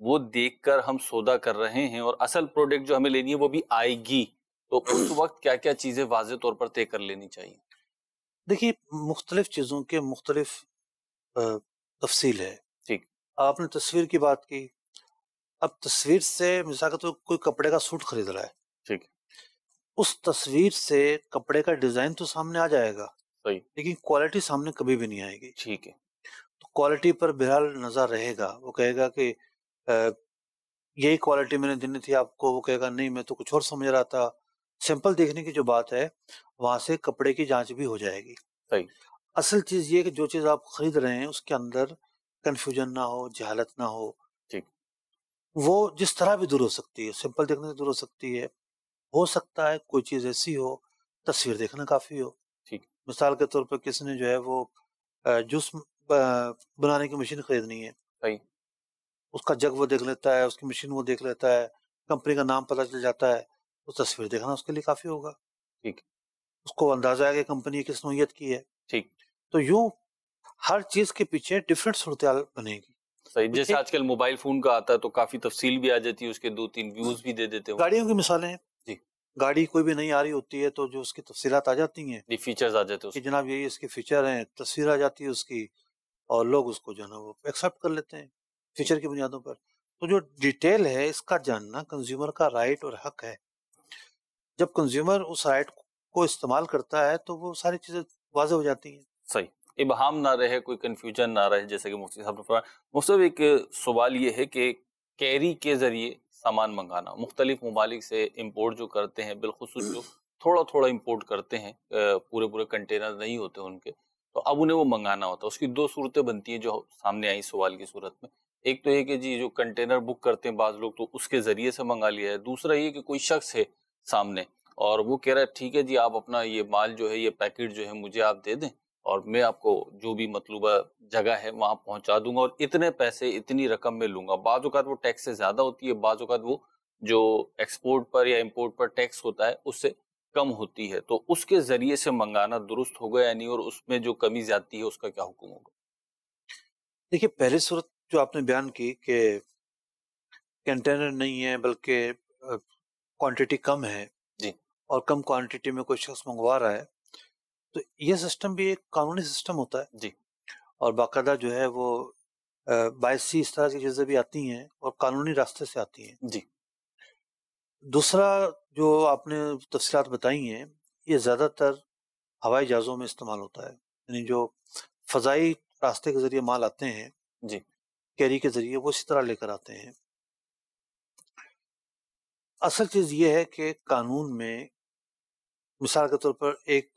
وہ دیکھ کر ہم سودا کر رہے ہیں اور اصل پروڈکٹ جو ہمیں لینی ہے وہ بھی آئے گی، تو اس وقت کیا کیا چیزیں واضح طور پر طے کر لینی چاہیے؟ دیکھیے مختلف چیزوں کے مختلف تفصیل ہے. ٹھیک. آپ نے تصویر کی بات کی. اب تصویر سے مثال کے طور پر کوئی کپڑے کا سوٹ خرید رہا ہے، ٹھیک، اس تصویر سے کپڑے کا ڈیزائن تو سامنے آ جائے گا، صحیح، لیکن کوالٹی سامنے کبھی بھی نہیں آئے گی. ٹھیک ہے. تو کوالٹی پر بہرحال نظر رہے گا. وہ کہے گا کہ یہی کوالٹی میں نے دینی تھی آپ کو، وہ کہے گا نہیں میں تو کچھ اور سمجھ رہا تھا. سمپل دیکھنے کی جو بات ہے وہاں سے کپڑے کی جانچ بھی ہو جائے گی. صحیح. اصل چیز یہ کہ جو چیز آپ خرید رہے ہیں اس کے اندر کنفیوژن نہ ہو، جہالت نہ ہو. ٹھیک. وہ جس طرح بھی دور ہو سکتی ہے، سمپل دیکھنے سے دور ہو سکتی ہے. ہو سکتا ہے کوئی چیز ایسی ہو تصویر دیکھنا کافی ہو. ٹھیک. مثال کے طور پر کسی نے جو ہے وہ جوس بنانے کی مشین خریدنی ہے، صحیح، اس کا جگ وہ دیکھ لیتا ہے، اس کی مشین وہ دیکھ لیتا ہے، کمپنی کا نام پتہ چل جاتا ہے، تو تصویر دیکھنا اس کے لیے کافی ہوگا. ٹھیک. اس کو اندازہ ہے کہ کمپنی کس نوعیت کی ہے. ٹھیک. تو یوں ہر چیز کے پیچھے ڈفرینٹ صورتحال بنے گی. صحیح. جیسے آج کل موبائل فون کا آتا ہے تو کافی تفصیل بھی آ جاتی ہے، اس کے 2-3 ویوز بھی دے دیتے ہیں. گاڑیوں کی مثالیں ہیں. جی. گاڑی کوئی بھی نہیں آ رہی ہوتی ہے تو جو اس کی تفصیلات آ جاتی ہیں، یہ فیچرز آ جاتے ہیں کہ جناب یہی اس کے فیچر ہیں، تصویر آ جاتی ہے اس کی، اور لوگ اس کو جو ہے نا وہ ایکسیپٹ کر لیتے ہیں فیچر کی بنیادوں پر. تو جو ڈیٹیل ہے اس کا جاننا کنزیومر کا رائٹ اور حق ہے. جب کنزیومر اس رائٹ کو استعمال کرتا ہے تو وہ ساری چیزیں واضح ہو جاتی ہیں. صحیح. ابہام نہ رہے، کوئی کنفیوژن نہ رہے، جیسے کہ مفتی صاحب نے فرمایا. مفتی صاحب ایک سوال یہ ہے کہ کیری کے ذریعے سامان منگانا، مختلف ممالک سے امپورٹ جو کرتے ہیں، بالخصوص جو تھوڑا تھوڑا امپورٹ کرتے ہیں، پورے کنٹینر نہیں ہوتے ان کے، تو اب انہیں وہ منگانا ہوتا ہے. اس کی 2 صورتیں بنتی ہیں جو سامنے آئی سوال کی صورت میں. ایک تو یہ کہ جی جو کنٹینر بک کرتے ہیں بعض لوگ تو اس کے ذریعے سے منگا لیا ہے. دوسرا یہ کہ کوئی شخص ہے سامنے اور وہ کہہ رہا ہے ٹھیک ہے جی آپ اپنا یہ مال جو ہے، یہ پیکٹ جو ہے مجھے آپ دے دیں اور میں آپ کو جو بھی مطلوبہ جگہ ہے وہاں پہنچا دوں گا اور اتنے پیسے اتنی رقم میں لوں گا. بعض اوقات وہ ٹیکس سے زیادہ ہوتی ہے، بعض اوقات وہ جو ایکسپورٹ پر یا امپورٹ پر ٹیکس ہوتا ہے اس سے کم ہوتی ہے. تو اس کے ذریعے سے منگانا درست ہوگا یا نہیں، اور اس میں جو کمی زیادتی ہے اس کا کیا حکم ہوگا؟ دیکھیے پہلی صورت جو آپ نے بیان کی کہ کنٹینر نہیں ہے بلکہ کوانٹٹی کم ہے، جی، اور کم کوانٹٹی میں کوئی شخص منگوا رہا ہے، تو یہ سسٹم بھی ایک قانونی سسٹم ہوتا ہے. جی، اور باقاعدہ جو ہے وہ باعثی اس طرح کی چیزیں بھی آتی ہیں اور قانونی راستے سے آتی ہیں. جی. دوسرا جو آپ نے تفصیلات بتائی ہیں یہ زیادہ تر ہوائی جہازوں میں استعمال ہوتا ہے، یعنی جو فضائی راستے کے ذریعے مال آتے ہیں، جی، کیری کے ذریعے، وہ اسی طرح لے کر آتے ہیں. اصل چیز یہ ہے کہ قانون میں مثال کے طور پر ایک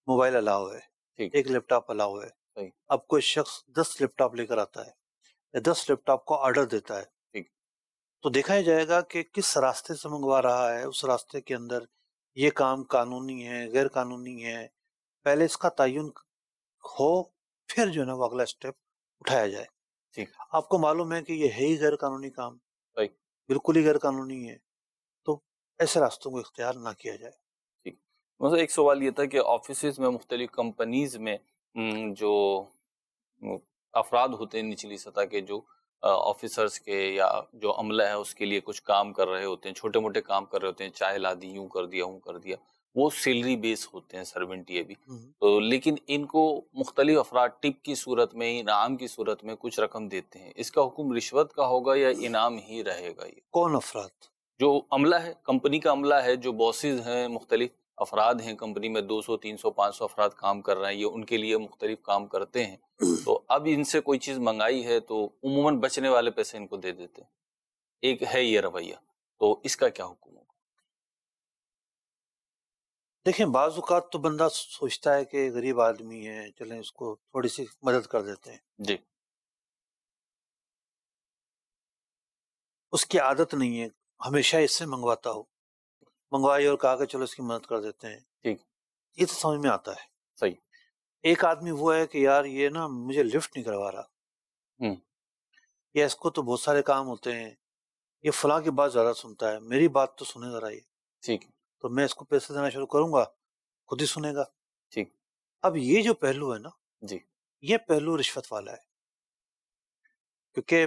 موبائل الاؤ ہے، ایک لیپ ٹاپ الاؤ ہے. اب کوئی شخص 10 لیپ ٹاپ لے کر آتا ہے یا 10 لیپ ٹاپ کو آرڈر دیتا ہے، تو دیکھا ہی جائے گا کہ کس راستے سے منگوا رہا ہے، اس راستے کے اندر یہ کام قانونی ہے، غیر قانونی ہے. پہلے اس کا تعین ہو، پھر جو ہے نا وہ اگلا اسٹیپ اٹھایا جائے. آپ کو معلوم ہے کہ یہ ہے ہی غیر قانونی کام، بالکل ہی غیر قانونی ہے، تو ایسے راستوں کو اختیار نہ کیا جائے. مثلا ایک سوال یہ تھا کہ آفیسز میں، مختلف کمپنیز میں جو افراد ہوتے ہیں نچلی سطح کے، جو آفیسرز کے یا جو عملہ ہے اس کے لیے کچھ کام کر رہے ہوتے ہیں، چھوٹے موٹے کام کر رہے ہوتے ہیں، چائے لا دی، یوں کر دیا ہوں کر دیا، وہ سیلری بیس ہوتے ہیں، سرونٹ یہ بھی. تو لیکن ان کو مختلف افراد ٹپ کی صورت میں، انعام کی صورت میں کچھ رقم دیتے ہیں. اس کا حکم رشوت کا ہوگا یا انعام ہی رہے گا؟ یہ کون افراد؟ جو عملہ ہے، کمپنی کا عملہ ہے، جو باسز ہیں، مختلف افراد ہیں کمپنی میں، 200 300 500 افراد کام کر رہے ہیں، یہ ان کے لیے مختلف کام کرتے ہیں. تو اب ان سے کوئی چیز منگائی ہے تو عموماً بچنے والے پیسے ان کو دے دیتے ہیں. ایک ہے یہ رویہ، تو اس کا کیا حکم ہوگا؟ دیکھیں بعض اوقات تو بندہ سوچتا ہے کہ غریب آدمی ہے، چلیں اس کو تھوڑی سی مدد کر دیتے ہیں. جی. اس کی عادت نہیں ہے ہمیشہ اس سے منگواتا ہو، منگوائی اور کہا کہ چلو اس کی مدد کر دیتے ہیں. ٹھیک، یہ تو سمجھ میں آتا ہے. صحیح. ایک آدمی وہ ہے کہ یار یہ نا مجھے لفٹ نہیں کروا رہا، یا اس کو تو بہت سارے کام ہوتے ہیں، یہ فلاں کی بات زیادہ سنتا ہے، میری بات تو سنے ذرا یہ. ٹھیک. تو میں اس کو پیسے دینا شروع کروں گا، خود ہی سنے گا. ٹھیک. اب یہ جو پہلو ہے نا، جی، یہ پہلو رشوت والا ہے، کیونکہ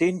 3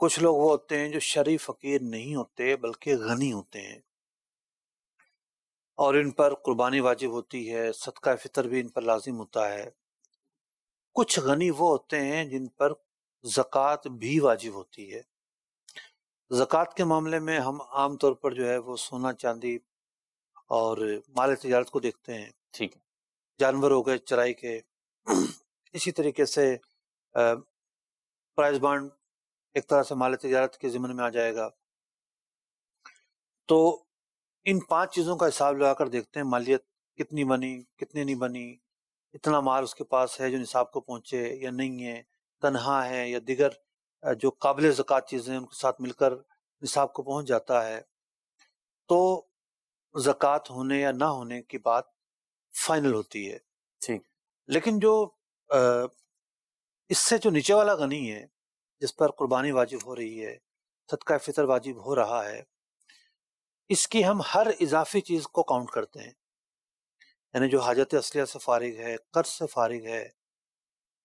کچھ لوگ وہ ہوتے ہیں جو شرعی فقیر نہیں ہوتے بلکہ غنی ہوتے ہیں، اور ان پر قربانی واجب ہوتی ہے، صدقہ فطر بھی ان پر لازم ہوتا ہے۔ کچھ غنی وہ ہوتے ہیں جن پر زکوٰۃ بھی واجب ہوتی ہے۔ زکوٰۃ کے معاملے میں ہم عام طور پر جو ہے وہ سونا چاندی اور مال تجارت کو دیکھتے ہیں، ٹھیک ہے، جانور ہو گئے چرائی کے، اسی طریقے سے پرائز بانڈ ایک طرح سے مال تجارت کے ضمن میں آ جائے گا۔ تو ان 5 چیزوں کا حساب لگا کر دیکھتے ہیں مالیت کتنی بنی، کتنی نہیں بنی، اتنا مال اس کے پاس ہے جو نصاب کو پہنچے یا نہیں ہے، تنہا ہے یا دیگر جو قابل زکوٰۃ چیزیں ان کے ساتھ مل کر نصاب کو پہنچ جاتا ہے، تو زکوٰۃ ہونے یا نہ ہونے کی بات فائنل ہوتی ہے۔ ٹھیک، لیکن جو اس سے جو نیچے والا غنی ہے جس پر قربانی واجب ہو رہی ہے، صدقہ فطر واجب ہو رہا ہے، اس کی ہم ہر اضافی چیز کو کاؤنٹ کرتے ہیں، یعنی جو حاجت اصلیہ سے فارغ ہے، قرض سے فارغ ہے،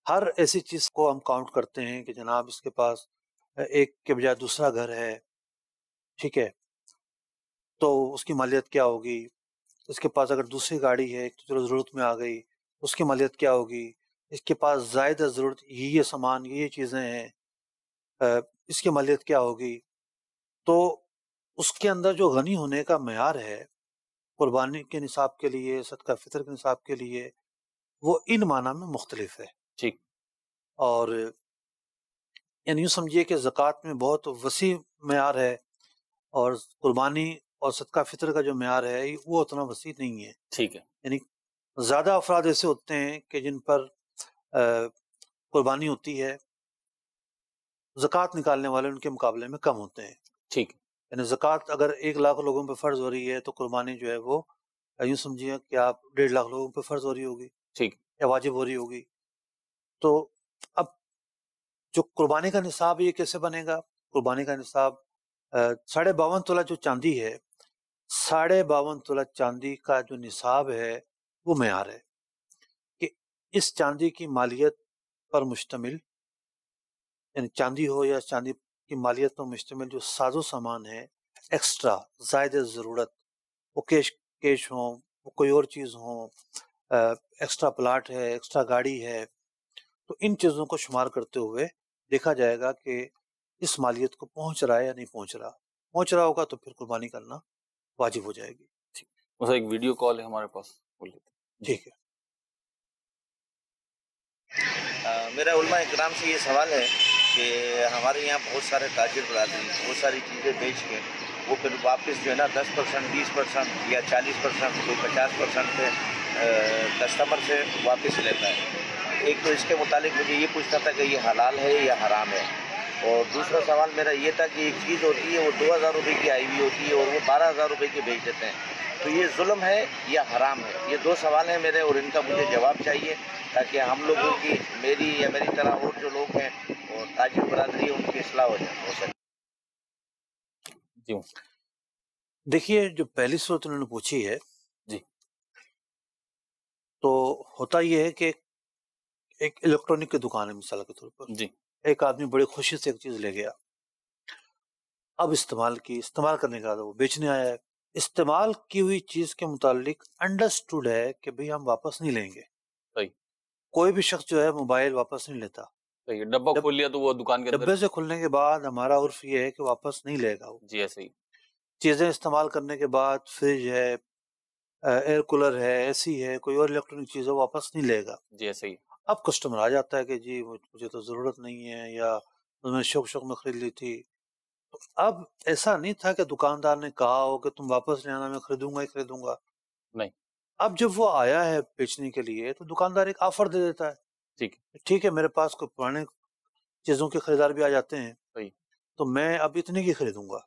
ہر ایسی چیز کو ہم کاؤنٹ کرتے ہیں کہ جناب اس کے پاس ایک کے بجائے دوسرا گھر ہے، ٹھیک ہے، تو اس کی مالیت کیا ہوگی، اس کے پاس اگر دوسری گاڑی ہے تو چلو ضرورت میں آ گئی، اس کی مالیت کیا ہوگی، اس کے پاس زائد ضرورت یہ سامان یہ چیزیں ہیں، اس کی مالیت کیا ہوگی۔ تو اس کے اندر جو غنی ہونے کا معیار ہے قربانی کے نصاب کے لیے، صدقہ فطر کے نصاب کے لیے، وہ ان معنی میں مختلف ہے۔ ٹھیک، اور یعنی یوں سمجھیے کہ زکوٰۃ میں بہت وسیع معیار ہے، اور قربانی اور صدقہ فطر کا جو معیار ہے وہ اتنا وسیع نہیں ہے۔ ٹھیک ہے، یعنی زیادہ افراد ایسے ہوتے ہیں کہ جن پر قربانی ہوتی ہے، زکوٰۃ نکالنے والے ان کے مقابلے میں کم ہوتے ہیں۔ ٹھیک، یعنی زکوٰۃ اگر 1 لاکھ لوگوں پہ فرض ہو رہی ہے تو قربانی جو ہے وہ یوں سمجھیے کہ آپ 1.5 لاکھ لوگوں پہ فرض ہو رہی ہوگی، ٹھیک، یا واجب ہو رہی ہوگی۔ تو اب جو قربانی کا نصاب یہ کیسے بنے گا؟ قربانی کا نصاب 52.5 تولہ جو چاندی ہے، 52.5 تولہ چاندی کا جو نصاب ہے وہ معیار ہے کہ اس چاندی کی مالیت پر مشتمل، یعنی چاندی ہو یا چاندی کی مالیت پر مشتمل جو ساز و سامان ہے، ایکسٹرا زائد ضرورت، وہ کیش ہوں، وہ کوئی اور چیز ہوں، ایکسٹرا پلاٹ ہے، ایکسٹرا گاڑی ہے، تو ان چیزوں کو شمار کرتے ہوئے دیکھا جائے گا کہ اس مالیت کو پہنچ رہا ہے یا نہیں پہنچ رہا ہوگا تو پھر قربانی کرنا واجب ہو جائے گی۔ اسے ایک ویڈیو کال ہے ہمارے پاس، بول لیتے ہیں۔ ٹھیک ہے، میرا علماء اکرام سے یہ سوال ہے کہ ہمارے یہاں بہت سارے تاجر برادری بہت ساری چیزیں بیچ کے وہ پھر واپس جو ہے نا 10%، 20% یا 40%، کوئی 50% پہ کسٹمر سے واپس لیتا ہے۔ ایک تو اس کے متعلق مجھے یہ پوچھنا تھا کہ یہ حلال ہے یا حرام ہے، اور دوسرا سوال میرا یہ تھا کہ ایک چیز ہوتی ہے وہ 2000 روپے کی آئی ہوئی ہوتی ہے اور وہ 12000 روپے کی بیچ دیتے ہیں، تو یہ ظلم ہے یا حرام ہے؟ یہ 2 سوال ہیں میرے، اور ان کا مجھے جواب چاہیے تاکہ ہم لوگوں کی، میری یا میری طرح اور جو لوگ ہیں اور تاجر برادری ان کی اصلاح ہو سکے۔ جی دیکھیے جو پہلی صورت انہوں نے پوچھی ہے، جی، تو ہوتا یہ ہے کہ ایک الیکٹرانک کی دکان ہے مثال کے طور پر، جی، ایک آدمی بڑی خوشی سے ایک چیز لے گیا، اب استعمال کرنے کا وہ بیچنے آیا ہے، استعمال کی ہوئی چیز کے متعلق انڈرسٹوڈ ہے کہ بھئی ہم واپس نہیں لیں گے، صحیح، کوئی بھی شخص جو ہے موبائل واپس نہیں لیتا، صحیح، ڈبہ کھول لیا تو وہ دکان کے اندر، ڈبے سے کھلنے کے بعد ہمارا عرف یہ ہے کہ واپس نہیں لے گا وہ جی ایسے ہی، چیزیں استعمال کرنے کے بعد، فریج ہے، ایئر کولر ہے، اے سی ہے، کوئی اور الیکٹرانک چیز ہے، واپس نہیں لے گا۔ جی ایسے ہی، اب کسٹمر آ جاتا ہے کہ جی مجھے تو ضرورت نہیں ہے، یا میں نے شوق میں خرید لی تھی، تو اب ایسا نہیں تھا کہ دکاندار نے کہا ہو کہ تم واپس لے آنا، میں خریدوں گا ہی خریدوں گا، نہیں، اب جب وہ آیا ہے بیچنے کے لیے تو دکاندار ایک آفر دے دیتا ہے، ٹھیک ہے میرے پاس کوئی پرانے چیزوں کے خریدار بھی آ جاتے ہیں، صحیح، تو میں اب اتنے کی خریدوں گا،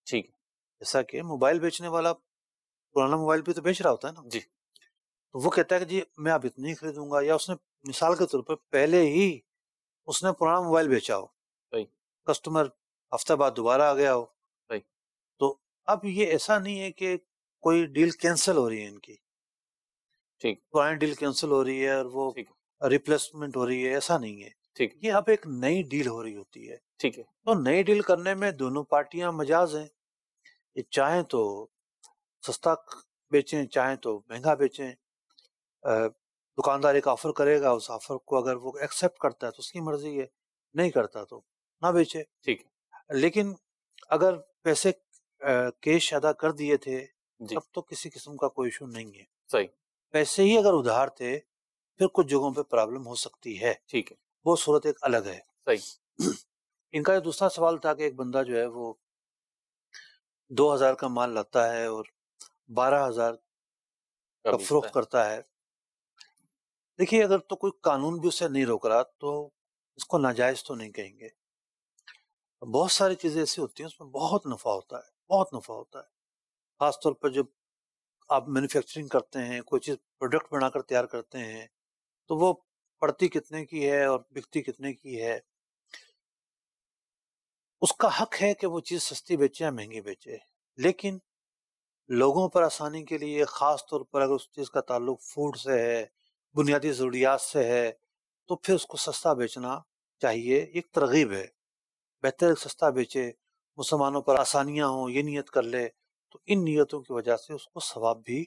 ٹھیک ہے، جیسا کہ موبائل بیچنے والا پرانا موبائل بھی تو بیچ رہا ہوتا ہے نا، جی، تو وہ کہتا ہے کہ جی میں اب اتنی خریدوں گا، یا اس نے مثال کے طور پر پہلے ہی اس نے پرانا موبائل بیچا ہو، صحیح، کسٹمر ہفتہ بعد دوبارہ آ گیا ہو، صحیح، تو اب یہ ایسا نہیں ہے کہ کوئی ڈیل کینسل ہو رہی ہے ان کی، ٹھیک، پرانی ڈیل کینسل ہو رہی ہے اور وہ ریپلیسمنٹ ہو رہی ہے، ایسا نہیں ہے، ٹھیک یہ اب ایک نئی ڈیل ہو رہی ہوتی ہے. ٹھیک ہے. تو نئی ڈیل کرنے میں دونوں پارٹیاں مجاز ہیں. یہ چاہیں تو سستا بیچیں, چاہیں تو مہنگا بیچیں. دکاندار ایک آفر کرے گا, اس آفر کو اگر وہ ایکسیپٹ کرتا ہے تو اس کی مرضی ہے, نہیں کرتا تو نہ بیچے. ٹھیک ہے. لیکن اگر پیسے کیش ادا کر دیے تھے جی. تب تو کسی قسم کا کوئی ایشو نہیں ہے. صحیح. پیسے ہی اگر ادھار تھے پھر کچھ جگہوں پہ پرابلم ہو سکتی ہے. ٹھیک ہے. وہ صورت ایک الگ ہے. صحیح. ان کا جو دوسرا سوال تھا کہ ایک بندہ جو ہے وہ 2000 کا مال لاتا ہے اور 12000 کا فروخت کرتا ہے. دیکھیے اگر تو کوئی قانون بھی اسے نہیں روک رہا تو اس کو ناجائز تو نہیں کہیں گے. بہت ساری چیزیں ایسی ہوتی ہیں اس میں بہت نفع ہوتا ہے, بہت نفع ہوتا ہے. خاص طور پر جب آپ مینوفیکچرنگ کرتے ہیں, کوئی چیز پروڈکٹ بنا کر تیار کرتے ہیں تو وہ پڑتی کتنے کی ہے اور بکتی کتنے کی ہے. اس کا حق ہے کہ وہ چیز سستی بیچے یا مہنگی بیچے, لیکن لوگوں پر آسانی کے لیے خاص طور پر اگر اس چیز کا تعلق فوڈ سے ہے, بنیادی ضروریات سے ہے, تو پھر اس کو سستا بیچنا چاہیے. ایک ترغیب ہے, بہتر سستا بیچے, مسلمانوں پر آسانیاں ہوں, یہ نیت کر لے تو ان نیتوں کی وجہ سے اس کو ثواب بھی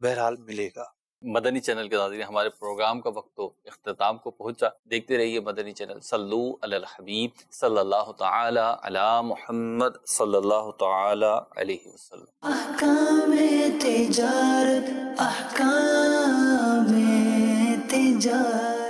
بہرحال ملے گا. مدنی چینل کے ناظرین, ہمارے پروگرام کا وقت تو اختتام کو پہنچا. دیکھتے رہیے مدنی چینل. صلو علی الحبیب صلی اللہ تعالی علی محمد صلی اللہ تعالی علیہ وسلم. احکام تجارت, احکام تجارت.